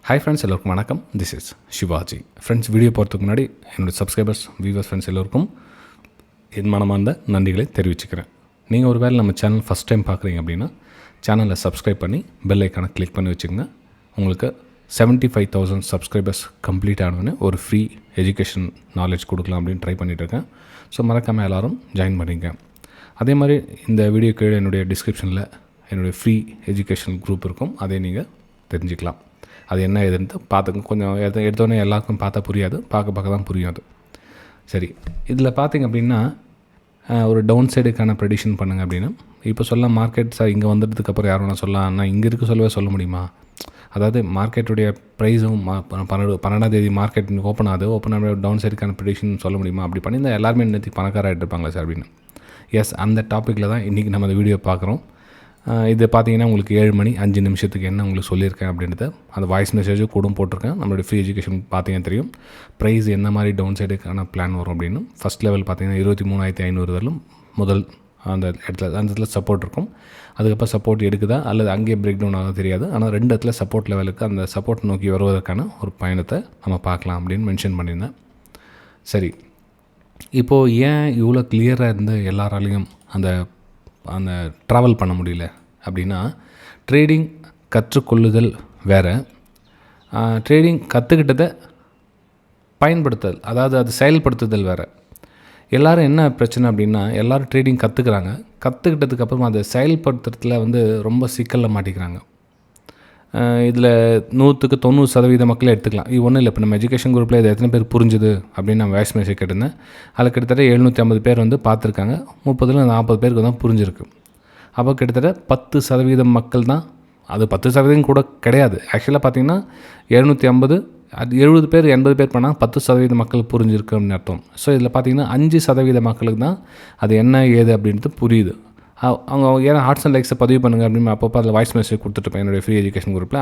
Hi friends, எல்லோருக்கும் வணக்கம். This is Sivaji. Friends, video போகிறதுக்கு முன்னாடி என்னுடைய சப்ஸ்கிரைபர்ஸ், வியூவர்ஸ், ஃப்ரெண்ட்ஸ் எல்லோருக்கும் என் மனமார்ந்த நன்றிகளை தெரிவிச்சுக்கிறேன். நீங்கள் ஒரு வேளை நம்ம சேனல் ஃபஸ்ட் டைம் பார்க்குறீங்க அப்படின்னா சேனலை சப்ஸ்கிரைப் பண்ணி பெல் ஐக்கானை கிளிக் பண்ணி வச்சுக்கோங்க. உங்களுக்கு 75,000 சப்ஸ்கிரைபர்ஸ் கம்ப்ளீட் ஆனோன்னு ஒரு ஃப்ரீ எஜுகேஷன் நாலேஜ் கொடுக்கலாம் அப்படின்னு ட்ரை பண்ணிகிட்ருக்கேன். ஸோ மறக்காமல் எல்லோரும் ஜாயின் பண்ணிங்க. அதே மாதிரி இந்த வீடியோ கீழே என்னுடைய டிஸ்கிரிப்ஷனில் என்னுடைய ஃப்ரீ எஜுகேஷன் குரூப் இருக்கும். அதை நீங்கள் தெரிஞ்சுக்கலாம். அது என்ன ஏதுன்ட்டு பார்த்துங்க. கொஞ்சம் எடுத்தோடனே எல்லாருக்கும் பார்த்தா புரியாது, பார்க்க தான் புரியும் அது. சரி, இதில் பார்த்திங்க அப்படின்னா ஒரு டவுன் சைடுக்கான ப்ரெடிக்ஷன் பண்ணுங்கள் அப்படின்னு இப்போ சொல்லலாம். மார்க்கெட் சார் இங்கே வந்துட்டதுக்கப்புறம் யாரும் வேணால் சொல்லலாம், ஆனால் இங்கே இருக்க சொல்ல முடியுமா? அதாவது மார்க்கெட்டுடைய ப்ரைஸும் 12ஆம் தேதி மார்க்கெட் ஓப்பன் ஆகுது, டவுன் சைடுக்கான ப்ரெடிக்ஷன் சொல்ல முடியுமா? அப்படி பண்ணியிருந்தால் எல்லாருமே இன்னைக்கு பணக்காராகிட்டு இருப்பாங்களா சார் அப்படின்னு. எஸ், அந்த டாப்பிக்கில் தான் இன்றைக்கி நம்ம அந்த வீடியோ பார்க்குறோம். இது பார்த்தீங்கன்னா உங்களுக்கு 7 மணி 5 நிமிஷத்துக்கு என்ன உங்களுக்கு சொல்லியிருக்கேன் அப்படின்றத அந்த வாய்ஸ் மெசேஜும் கூட போட்டிருக்கேன். நம்மளுடைய ஃப்ரீ எஜுகேஷன் பார்த்தீங்கன்னா தெரியும் ப்ரைஸ் என்ன மாதிரி டவுன் சைடுக்கான பிளான் வரும் அப்படின்னு. ஃபஸ்ட் லெவல் பார்த்தீங்கன்னா 23,500 வரலும் முதல் அந்த இடத்துல சப்போர்ட் இருக்கும். அதுக்கப்புறம் சப்போர்ட் எடுக்குதா அல்லது அங்கேயே பிரேக் டவுன் ஆக தெரியாது. ஆனால் 2 இடத்துல சப்போர்ட் லெவலுக்கு அந்த சப்போர்ட் நோக்கி வருவதற்கான ஒரு பயணத்தை நம்ம பார்க்கலாம் அப்படின்னு மென்ஷன் பண்ணியிருந்தேன். சரி, இப்போது ஏன் இவ்வளோ கிளியராக இருந்து எல்லாராலையும் அந்த ட்ராவல் பண்ண முடியல அப்படின்னா, ட்ரேடிங் கற்றுக்கொள்ளுதல் வேறு, ட்ரேடிங் கற்றுக்கிட்டதை பயன்படுத்துதல், அதாவது அது செயல்படுத்துதல் வேறு. எல்லோரும் என்ன பிரச்சனை அப்படின்னா, எல்லோரும் ட்ரேடிங் கற்றுக்கிட்டதுக்கப்புறமா அதை செயல்படுத்துறதுல ரொம்ப சிக்கலில் மாட்டிக்கிறாங்க. இதில் 100க்கு 90% மக்களே எடுத்துக்கலாம். இது ஒன்றும் இல்லை. இப்போ நம்ம எஜுகேஷன் குரூப்பில் இது எத்தனை பேர் புரிஞ்சுது அப்படின்னு நான் வாய்ஸ் மெசேஜ் கேட்டிருந்தேன். அதில் கிட்டத்தட்ட 750 பேர் பார்த்துருக்காங்க. 30-40 பேருக்கு தான் புரிஞ்சிருக்கு. அப்போ கிட்டத்தட்ட 10% மக்கள் தான், அது 10% கூட கிடையாது. ஆக்சுவலாக பார்த்திங்கன்னா 750 70 பேர் 80 பேர் பண்ணால் 10% மக்கள் புரிஞ்சிருக்கு அப்படின்னு அர்த்தம். ஸோ இதில் பார்த்திங்கன்னா 5% மக்களுக்கு தான் அது என்ன ஏது அப்படின்றது புரியுது. அவங்க ஏன்னா ஆர்ட்ஸ் அண்ட் லைக்ஸை பதிவு பண்ணுங்கள் அப்படின்னு அப்பப்போ அதில் வாய்ஸ் மெசேஜ் கொடுத்துட்ருப்பேன் என்னுடைய ஃப்ரீ எஜுகேஷன் குரூப்பில்.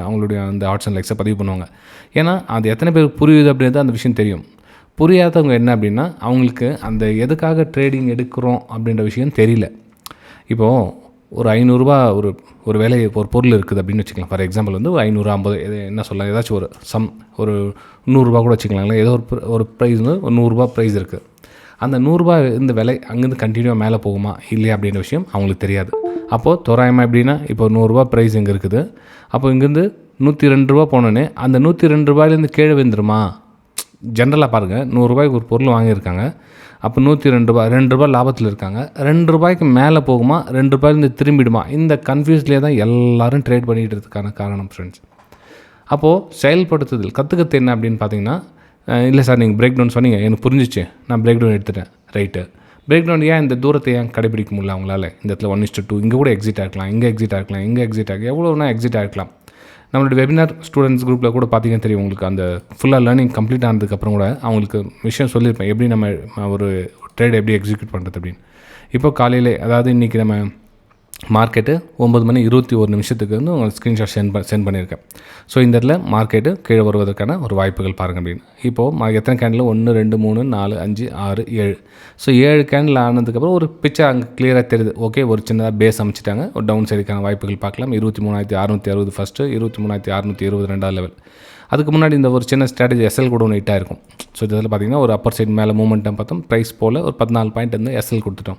அவங்களுடைய அந்த ஆர்ட்ஸ் அண்ட் லைக்ஸை பதிவு பண்ணுவாங்க. ஏன்னா அது எத்தனை பேர் புரியுது அப்படின்றது அந்த விஷயம் தெரியும். புரியாதவங்க என்ன அப்படின்னா, அவங்களுக்கு அந்த எதுக்காக ட்ரேடிங் எடுக்கிறோம் அப்படின்ற விஷயம் தெரியல. இப்போது ஒரு 500 ஒரு வேலை ஒரு பொருள் இருக்குது அப்படின்னு வச்சுக்கலாம். ஃபார் எக்ஸாம்பிள் ஒரு 550 என்ன சொல்லலாம், ஏதாச்சும் ஒரு 100 கூட வச்சுக்கலாங்களே. ஏதோ ஒரு ப்ரைஸ் ஒரு 100 ப்ரைஸ் இருக்குது. அந்த 100 இந்த விலை அங்கேருந்து கண்டினியூவாக மேலே போகுமா இல்லையா அப்படின்ற விஷயம் அவங்களுக்கு தெரியாது. அப்போது தோராயமாக எப்படின்னா, இப்போ 100 ப்ரைஸ் இங்கே இருக்குது. அப்போ இங்கேருந்து 102 போனோன்னே அந்த 102 கீழே விழுந்துருமா? ஜென்ரலாக பாருங்கள், 100 ஒரு பொருள் வாங்கியிருக்காங்க. அப்போ 102 2 லாபத்தில் இருக்காங்க. 2 மேலே போகுமா, 2 திரும்பிடுமா? இந்த கன்ஃபியூஸ்லேயே தான் எல்லோரும் ட்ரேட் பண்ணிகிட்டு இருக்கிறதுக்கான காரணம் ஃப்ரெண்ட்ஸ். அப்போது செயல்படுத்துதல் கற்றுக்கிறது என்ன அப்படின்னு பார்த்தீங்கன்னா, இல்லை சார் நீங்கள் பிரேக் டவுன் சொன்னீங்க, எனக்கு புரிஞ்சிச்சு, நான் பிரேக் டவுன் எடுத்துட்டேன். ரைட்டு, பிரேக் டவுன் ஏன் இந்த தூரத்தை ஏன் கடைபிடிக்க முடியல அவங்களால? இந்த இடத்துல 1:2 இங்கே கூட எக்ஸிட் ஆகிருக்கலாம், இங்கே எக்ஸிட் ஆகிருக்கலாம், இங்கே எக்ஸிட் எவ்வளோனா எக்ஸிட் ஆகிருக்கலாம். நம்மளோட வெபினார் ஸ்டூடெண்ட்ஸ் குரூப்பில் கூட பார்த்தீங்கன்னா தெரியும் உங்களுக்கு. அந்த ஃபுல்லாக லேர்னிங் கம்ப்ளீட் ஆனதுக்கப்புறம் கூட அவங்களுக்கு விஷயம் சொல்லியிருப்பேன், எப்படி நம்ம ஒரு ட்ரேட் எப்படி எக்ஸிக்யூட் பண்ணுறது அப்படின்னு. இப்போ காலையில், அதாவது இன்றைக்கி நம்ம மார்க்கெட்டு 9:21 உங்களுக்கு ஸ்க்ரீன்ஷாட் சென்ட் பண்ணியிருக்கேன். ஸோ இந்த இடத்துல மார்க்கெட்டு கீழே வருவதற்கான ஒரு வாய்ப்புகள் பாருங்கள் அப்படின்னு. இப்போது எத்தனை கேண்டில் 1 2 3 4 5 6 7. ஸோ 7 கேண்டில் ஆனதுக்கப்புறம் ஒரு பிக்சர் அங்கே கிளியராக தெரியுது. ஓகே, ஒரு சின்னதாக பேஸ் அமைச்சிட்டாங்க. ஒரு டவுன் சைடுக்கான வாய்ப்புகள் பார்க்கலாம். 23,660 ஃபஸ்ட்டு, 23,620 2வது லெவல். அதுக்கு முன்னாடி இந்த ஒரு சின்ன ஸ்ட்ராட்டஜி எஸ்எல் கூட ஒன்று ஹிட்டாக இருக்கும். ஸோ இதில் பார்த்திங்கன்னா ஒரு அப்பர் சைடு மேலே மூமெண்ட்டம் பார்த்தோம். ப்ரைஸ் போல் ஒரு 14 பாயிண்ட் வந்து எஸ்எல் கொடுத்துட்டோம்.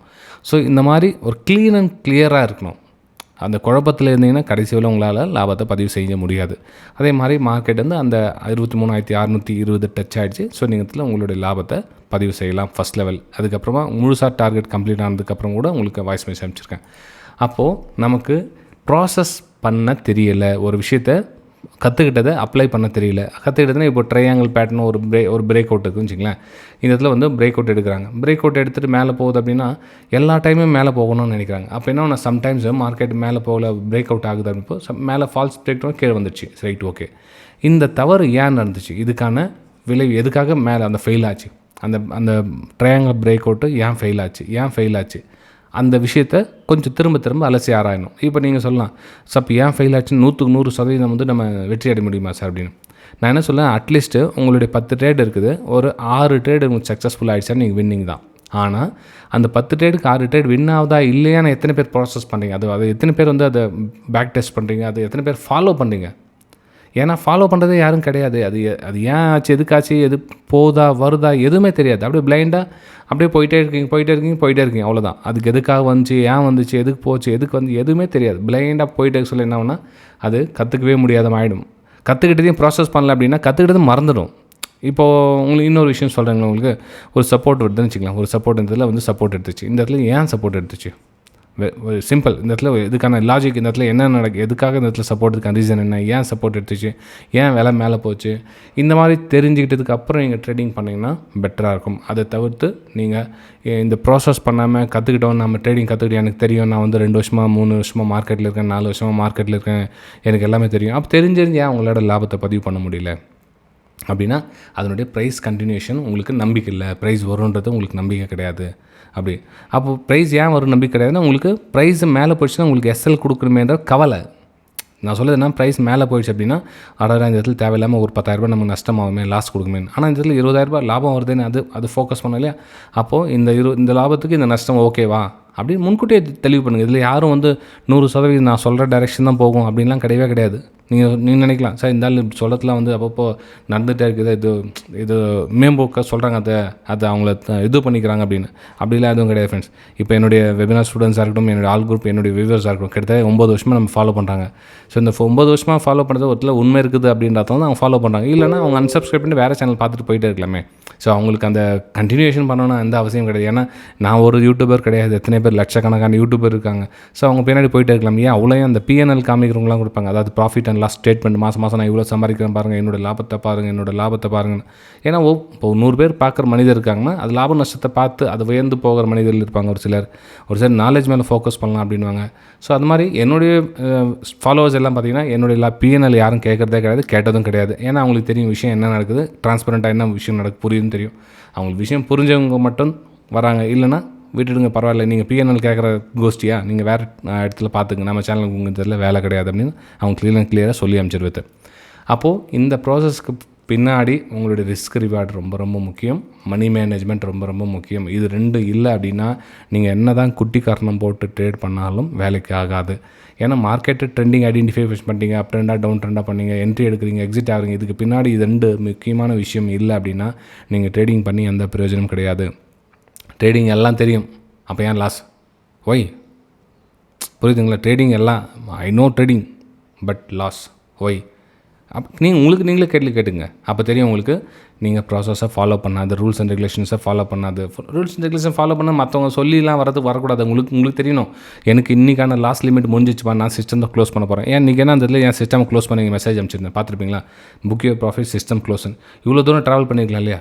ஸோ இந்த மாதிரி ஒரு க்ளீன் அண்ட் கிளியராக இருக்கணும். அந்த குழப்பத்தில் இருந்தீங்கன்னா கடைசியில் உங்களால் லாபத்தை பதிவு செய்ய முடியாது. அதே மாதிரி மார்க்கெட் அந்த 23,620 டச் ஆகிடுச்சு. ஸோ நீங்கள் உங்களுடைய லாபத்தை பதிவு செய்யலாம் ஃபஸ்ட் லெவல். அதுக்கப்புறமா முழுசாக டார்கெட் கம்ப்ளீட் ஆனதுக்கப்புறம் கூட உங்களுக்கு வாய்ஸ் மெசேஜ் அனுப்பிச்சிருக்கேன். அப்போது நமக்கு ப்ராசஸ் பண்ண தெரியலை, ஒரு விஷயத்தை கற்றுக்கிட்டதை அப்ளை பண்ண தெரியல. கற்றுக்கிட்டதுன்னா இப்போ ட்ரையாங்கிள் பேட்டர்ன் ஒரு பிரேக் அவுட் இருக்குன்னு வச்சுங்களேன். இந்த இடத்துல பிரேக் அவுட் எடுக்கிறாங்க. பிரேக் அவுட் எடுத்துகிட்டு மேலே போகுது அப்படின்னா எல்லா டைமும் மேலே போகணும்னு நினைக்கிறாங்க. அப்போ என்ன சம்டைம்ஸ் மார்க்கெட் மேலே போகல, பிரேக் அவுட் ஆகுது அப்படிப்போ மேலே ஃபால்ஸ் பிரேக் டவுன் கீழே வந்துடுச்சு. Right, okay. இந்த தவறு ஏன் நடந்துச்சு, இதுக்கான விளைவு எதுக்காக மேலே அந்த ஃபெயில் ஆச்சு, அந்த ட்ரையாங்கிள் பிரேக் அவுட்டு ஏன் ஃபெயில் ஆச்சு அந்த விஷயத்தை கொஞ்சம் திரும்ப அலசி ஆராயணும். இப்போ நீங்கள் சொல்லலாம், சார் ஏன் ஃபெயில் ஆச்சு 100க்கு 100% நம்ம வெற்றி அடைய முடியுமா சார் அப்படின்னு. நான் என்ன சொல்லேன், அட்லீஸ்ட்டு உங்களுடைய 10 ட்ரேட் இருக்குது, ஒரு 6 ட்ரேடு உங்களுக்கு சக்ஸஸ்ஃபுல் ஆகிடுச்சா நீங்கள் வின்னிங் தான். ஆனால் அந்த 10 ட்ரேடுக்கு 6 ட்ரேட் வின் ஆகுதா இல்லையான்னு எத்தனை பேர் ப்ராசஸ் பண்ணுறீங்க, அது எத்தனை பேர் அதை பேக் டெஸ்ட் பண்ணுறீங்க, அது எத்தனை பேர் ஃபாலோ பண்ணுறீங்க. ஏன்னா ஃபாலோ பண்ணுறதே யாரும் கிடையாது. அது அது ஏன் ஆச்சு, எதுக்காச்சு, எது போதா வருதா எதுவுமே தெரியாது. அப்படியே பிளைண்டாக அப்படியே போயிட்டே இருக்கீங்க அவ்வளோதான். அதுக்கு எதுக்காக வந்துச்சு, ஏன் வந்துச்சு, எதுக்கு போச்சு, எதுக்கு வந்து எதுவுமே தெரியாது. பிளைண்டாக போயிட்டே சொல்ல என்ன ஆகும்னா அது கற்றுக்கவே முடியாத ஆகிடும். கற்றுக்கிட்டதையும் ப்ராசஸ் பண்ணல அப்படின்னா கற்றுக்கிட்டது மறந்துடும். இப்போது உங்களுக்கு இன்னொரு விஷயம் சொல்கிறேங்களா, உங்களுக்கு ஒரு சப்போர்ட் வருதுன்னு வச்சுக்கலாம். ஒரு சப்போர்ட் இந்த இடத்துல வந்து சப்போர்ட் எடுத்துச்சு. இந்த இடத்துல ஏன் சப்போர்ட் எடுத்துச்சு, சிம்பிள். இந்த இடத்துல இதுக்கான லாஜிக், இந்த இடத்துல என்ன எதுக்காக இந்த இடத்துல சப்போர்ட் எடுத்துக்கான ரீசன் என்ன, ஏன் சப்போர்ட் எடுத்துச்சு, ஏன் விலை மேலே போச்சு, இந்த மாதிரி தெரிஞ்சுக்கிட்டதுக்கு அப்புறம் நீங்கள் ட்ரேடிங் பண்ணிங்கன்னா பெட்டராக இருக்கும். அதை தவிர்த்து நீங்கள் இந்த ப்ராசஸ் பண்ணாமல் கற்றுக்கிட்டோம், நம்ம ட்ரேடிங் கற்றுக்கிட்டு எனக்கு தெரியும், நான் வந்து 2 வருஷமாக 3 வருஷமாக மார்க்கெட்டில் இருக்கேன், 4 வருஷமாக மார்க்கெட்டில் இருக்கேன், எனக்கு எல்லாமே தெரியும். அப்போ தெரிஞ்சிருந்து ஏன் உங்களோட லாபத்தை பதிவு பண்ண முடியல அப்படின்னா அதனுடைய ப்ரைஸ் கண்டினியூஷன் உங்களுக்கு நம்பிக்கை இல்லை, ப்ரைஸ் வரும்ன்றது உங்களுக்கு நம்பிக்கை கிடையாது. அப்போது ப்ரைஸ் ஏன் வரும் நம்பிக்கை கிடையாதுன்னா உங்களுக்கு ப்ரைஸ் மேலே போயிடுச்சுன்னா உங்களுக்கு எஸ்எல் கொடுக்கணுமேன்ற கவலை. நான் சொல்லுதுன்னா ப்ரைஸ் மேலே போயிடுச்சு அப்படின்னா இந்த இடத்துல தேவையில்லாமல் ஒரு 10,000 நமக்கு நஷ்டமாகுமே, லாஸ் கொடுக்குமே. ஆனால் இந்த இடத்துல 20,000 லாபம் வருதுன்னு அது ஃபோக்கஸ் பண்ண இல்லையா. அப்போது இந்த லாபத்துக்கு இந்த நஷ்டம் ஓகேவா அப்படின்னு முன்கூட்டியே தெளிவு பண்ணுங்கள். இதில் யாரும் வந்து 100% நான் சொல்கிற டைரெக்ஷன் தான் போகும் அப்படின்லாம் கிடையாது. நீங்கள் நினைக்கலாம் சார் இந்த ஆள் சொல்லத்துலாம் வந்து அப்பப்போ நடந்துகிட்டே இருக்குது, இது மேம்போக்க சொல்கிறாங்க, அதை அவங்கள இது பண்ணிக்கிறாங்க அப்படின்னு. அப்படிலாம் எதுவும் கிடையாது ஃப்ரெண்ட்ஸ். இப்போ என்னுடைய வெபினார் ஸ்டூடெண்ட்ஸாக இருக்கட்டும், என்னுடைய ஆல் குரூப், என்னுடைய வியூவர்ஸாக இருக்கட்டும், கிட்டத்தட்ட 9 வருஷமாக நம்ம ஃபாலோ பண்ணுறாங்க. ஸோ இந்த 9 வருஷமாக ஃபாலோ பண்ணுறது ஒருத்தர் உண்மை இருக்குது அப்படின்றத அவங்க ஃபாலோ பண்ணுறாங்க. இல்லைனா அவங்க அன்சப்ஸ்கிரைப் பண்ணி வேறு சேனல் பார்த்துட்டு போயிட்டே இருக்கலாமே. ஸோ அவங்களுக்கு அந்த கண்டினியூஷன் பண்ணணும்னு எந்த அவசியம் கிடையாது. ஏன்னா நான் ஒரு யூடியூபர் கிடையாது, எத்தனை பேர் லட்சக்கணக்கான யூடியூபர் இருக்காங்க. ஸோ அவங்க பின்னாடி போயிட்டே இருக்கலாம். ஏன் அவ்வளோ அந்த பிஎன்எல் காமிக்கிறவங்களாம் கொடுப்பாங்க, அதாவது ப்ராஃபிட் அண்ட் லாஸ் ஸ்டேட்மெண்ட், மாதம் நான் இவ்வளோ சம்பாதிக்கிறேன் பாருங்கள், என்னோட லாபத்தை பாருங்கள். ஏன்னா இப்போ 100 பேர் பார்க்குற மனிதர் இருக்காங்கன்னா அது லாப நஷ்டத்தை பார்த்து அது உயர்ந்து போகிற மனிதர்கள் இருப்பாங்க. ஒரு சிலர் நாலேஜ் மேலே ஃபோக்கஸ் பண்ணலாம் அப்படின்வாங்க. ஸோ அது மாதிரி என்னுடைய ஃபாலோவர்ஸ் எல்லாம் பார்த்திங்கன்னா என்னுடைய பிஎன்எல் யாரும் கேட்குறதே கிடையாது, கேட்டதும் கிடையாது. ஏன்னா அவங்களுக்கு தெரியும் விஷயம் என்ன நடக்குது, டிரான்ஸ்பரண்ட்டாக என்ன விஷயம் புரியுதுன்னு தெரியும். அவங்களுக்கு விஷயம் புரிஞ்சவங்க மட்டும் வராங்க, இல்லைனா விட்டுடுங்க பரவாயில்ல, நீங்கள் பிஎன்எல் கேட்குற கோஷ்டியா நீங்கள் வேறு இடத்துல பார்த்துங்க, நம்ம சேனலுக்கு உங்கள் இதில் வேலை கிடையாது அப்படின்னு அவங்க கிளியராக சொல்லி அமைச்சிருவது. அப்போது இந்த ப்ராசஸ்க்கு பின்னாடி உங்களுடைய ரிஸ்க் ரிவார்டு ரொம்ப முக்கியம், மணி மேனேஜ்மெண்ட் ரொம்ப முக்கியம். இது 2 இல்லை அப்படின்னா நீங்கள் என்ன தான் குட்டி காரணம் போட்டு ட்ரேட் பண்ணாலும் வேலைக்கு ஆகாது. ஏன்னா மார்க்கெட்டு ட்ரெண்டிங் ஐடென்டிஃபை பண்ணிட்டீங்க, அப் ட்ரெண்டாக டவுன் ட்ரெண்டாக பண்ணீங்க, என்ட்ரி எடுக்கிறீங்க, எக்ஸிட் ஆகுறீங்க, இதுக்கு பின்னாடி 2 முக்கியமான விஷயம் இல்லை அப்படின்னா நீங்கள் ட்ரேடிங் பண்ணி எந்த பிரயோஜனம் கிடையாது. ட்ரேடிங் எல்லாம் தெரியும், அப்போ ஏன் லாஸ், ஒய், புரியுதுங்களா? ட்ரேடிங் எல்லாம் I know trading but loss, why. உங்களுக்கு நீங்களே கேட்டுங்க, அப்போ தெரியும் உங்களுக்கு. நீங்கள் ப்ராசஸை ஃபாலோ பண்ணாது, ரூல்ஸ் அண்ட் ரெகுலேஷன்ஸை ஃபாலோ பண்ணாது. ரூல்ஸ் அண்ட் ரெகுலேஷன் ஃபாலோ பண்ணால் மற்றவங்க சொல்லிலாம் வரக்கூடாது. உங்களுக்கு தெரியணும், எனக்கு இன்றைக்கான லாஸ்ட் லிமிட் முடிஞ்சிச்சுப்பா, நான் சிஸ்டம் தான் க்ளோஸ் பண்ண போகிறேன். இன்றைக்கி என்ன அந்த என் சிஸ்டம் க்ளோஸ் பண்ணி மெசேஜ் அனுப்பிச்சிருந்தேன், பார்த்துருப்பீங்களா? புக் யுவர் ப்ராஃபிட் சிஸ்டம் க்ளோஸ்ன்னு. இவ்வளோ தூரம் ட்ராவல் பண்ணிக்கலாம் இல்லையா?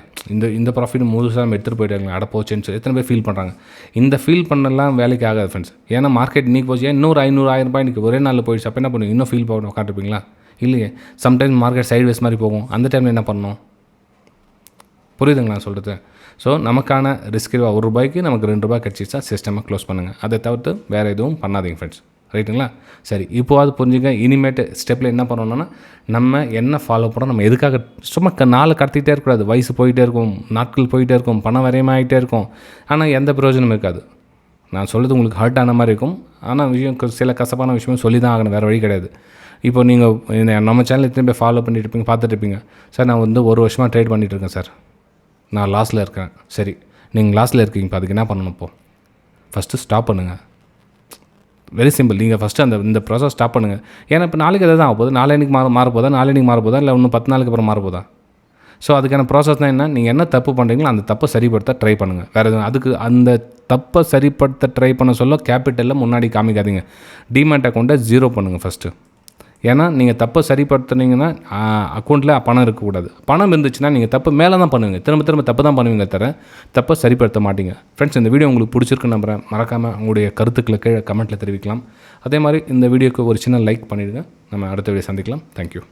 இந்த ப்ராஃபிட் முழுசாக நம்ம எடுத்துகிட்டு போயிட்டாங்க, அட போச்சுன்னு சொல்லி எத்தனை பேர் ஃபீல் பண்ணுறாங்க. இந்த ஃபீல் பண்ணலாம் வேலைக்கு ஆகாது ஃப்ரெண்ட்ஸ். ஏன்னா மார்க்கெட் இன்றைக்கி போச்சு, இன்னொரு 500-1000 ரூபாய் இன்றைக்கி ஒரே நாளில் போயிடுச்சு. அப்போ என்ன பண்ணுவீங்க? இன்னும் ஃபீல் பண்ண உட்காந்துருப்பீங்களா? இல்லையே. சம்டைம்ஸ் மார்க்கெட் சைட்வேஸ் மாதிரி போகும், அந்த டைமில் என்ன பண்ணணும்? புரியுதுங்களா நான் சொல்கிறது? ஸோ நமக்கான ரிஸ்க் ₹1 நமக்கு ₹2 கிடச்சிச்சா சிஸ்டமை க்ளோஸ் பண்ணுங்கள். அதை தவிர்த்து வேறு எதுவும் பண்ணாதீங்க ஃப்ரெண்ட்ஸ், ரைட்டுங்களா? சரி, இப்போது புரிஞ்சுங்க. இனிமேட்டு ஸ்டெப்பில் என்ன பண்ணணும்னா நம்ம என்ன ஃபாலோ பண்ணுறோம், நம்ம எதுக்காக சும்மா நாள் கடத்திக்கிட்டே இருக்கக்கூடாது. வயசு போயிட்டே இருக்கும், நாட்கள் போயிட்டே இருக்கும், பணம் வரையமாகிட்டே இருக்கும், ஆனால் எந்த பிரயோஜனமும் இருக்காது. நான் சொல்கிறது உங்களுக்கு ஹர்ட் ஆன மாதிரி இருக்கும், ஆனால் விஷயம் சில கசப்பான விஷயமும் சொல்லி தான் ஆகணும், வேறு வழி கிடையாது. இப்போ நீங்கள் நம்ம சேனல் எத்தனை பேர் ஃபாலோ பண்ணிட்டு இருப்பீங்க, பார்த்துட்டு இருப்பீங்க. சார் நான் 1 வருஷமாக ட்ரேட் பண்ணிகிட்டு இருக்கேன் சார், நான் லாஸில் இருக்கேன். சரி, நீங்கள் லாஸில் இருக்கீங்க, இப்போ அதுக்கு என்ன பண்ணணும்? இப்போது ஃபஸ்ட்டு ஸ்டாப் பண்ணுங்கள். Very simple. நீங்கள் ஃபஸ்ட்டு இந்த ப்ராசஸ் ஸ்டாப் பண்ணுங்கள். ஏன்னா இப்போ நாளைக்கு எதாவது தான் ஆக போகுது, நாளைக்கு மாறப்போதா, இல்லை இன்னும் 10 நாளுக்கு அப்புறம் மாறப்போதா? ஸோ அதுக்கான ப்ராசஸ் தான் என்ன, நீங்கள் என்ன தப்பு பண்ணுறீங்களோ அந்த தப்பை சரிப்படுத்த ட்ரை பண்ணுங்கள். வேறு எதுவும் அதுக்கு அந்த தப்பை சரிப்படுத்த ட்ரை பண்ண சொல்ல கேபிட்டலில் முன்னாடி காமிக்காதீங்க. டிமேட் அக்கௌண்ட்டை 0 பண்ணுங்கள் ஃபஸ்ட்டு. ஏன்னா நீங்கள் தப்பை சரிப்படுத்துனீங்கன்னா அக்கௌண்ட்டில் பணம் இருக்கக்கூடாது. பணம் இருந்துச்சுன்னா நீங்கள் தப்பு மேலே தான் பண்ணுவீங்க, திரும்ப தப்பு தான் பண்ணுவீங்க, தப்பை சரிப்படுத்த மாட்டீங்க. ஃப்ரெண்ட்ஸ், இந்த வீடியோ உங்களுக்கு பிடிச்சிருக்குன்னு நம்புகிறேன். மறக்காமல் உங்களுடைய கருத்துக்களை கீழே கமெண்ட்டில் தெரிவிக்கலாம். அதே மாதிரி இந்த வீடியோக்கு ஒரு சின்ன லைக் பண்ணிவிடுங்க. நம்ம அடுத்த வீடியோ சந்திக்கலாம். தேங்க்யூ.